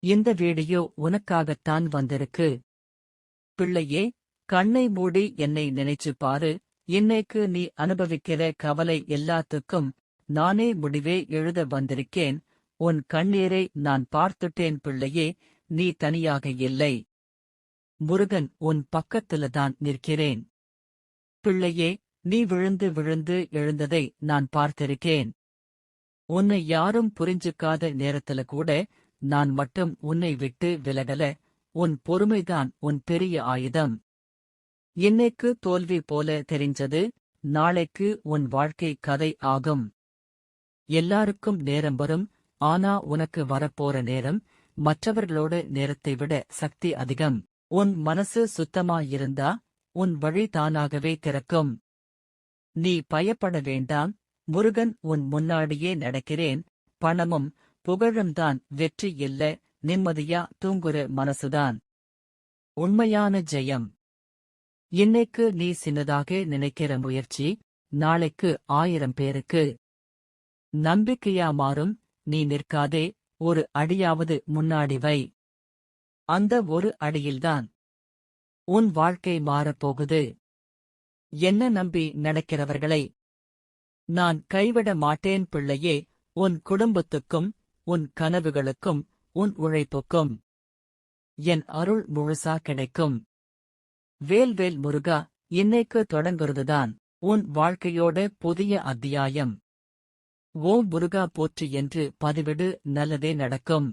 இந்த வீடியோ உனக்காகத்தான் வந்திருக்கு. பிள்ளையே, கண்ணை மூடி என்னை நினைச்சு பாரு. இன்னைக்கு நீ அனுபவிக்கிற கவலை எல்லாத்துக்கும் நானே முடிவே எழுத வந்திருக்கேன். உன் கண்ணீரை நான் பார்த்துட்டேன் பிள்ளையே, நீ தனியாக இல்லை. முருகன் உன் பக்கத்துலதான் நிற்கிறேன். பிள்ளையே, நீ விழுந்து விழுந்து எழுந்ததை நான் பார்த்திருக்கேன். உன்னை யாரும் புரிஞ்சுக்காத நேரத்துல கூட நான் மட்டும் உன்னை விட்டு விலகல. உன் பொறுமைதான் உன் பெரிய ஆயுதம். இன்னைக்கு தோல்வி போல தெரிஞ்சது, நாளைக்கு உன் வாழ்க்கை கதை ஆகும். எல்லாருக்கும் நேரம் வரும், ஆனா உனக்கு வரப்போற நேரம் மற்றவர்களோட நேரத்தை விட சக்தி அதிகம். உன் மனசு சுத்தமாயிருந்தா உன் வழி தானாகவே திறக்கும். நீ பயப்பட வேண்டாம், முருகன் உன் முன்னாடியே நடக்கிறேன். பணமும் புகழும்தான் வெற்றி இல்ல, நிம்மதியா தூங்குற மனசுதான் உண்மையான ஜெயம். இன்னைக்கு நீ சின்னதாக நினைக்கிற முயற்சி நாளைக்கு 1000 பேருக்கு நம்பிக்கையா மாறும். நீ நிற்காதே, ஒரு அடியாவது முன்னாடி வை. அந்த ஒரு அடியில்தான் உன் வாழ்க்கை மாறப்போகுது. என்ன நம்பி நடக்கிறவர்களை நான் கைவிட மாட்டேன் பிள்ளையே. உன் குடும்பத்துக்கும் உன் கனவுகளுக்கும் உன் உழைப்புக்கும் என் அருள் முழுசா கிடைக்கும். வேல்வேல் முருகா, இன்னைக்கு தொடங்குறதுதான் உன் வாழ்க்கையோட புதிய அத்தியாயம். ஓம் முருகா போற்றி என்று பதிவிடு, நல்லதே நடக்கும்.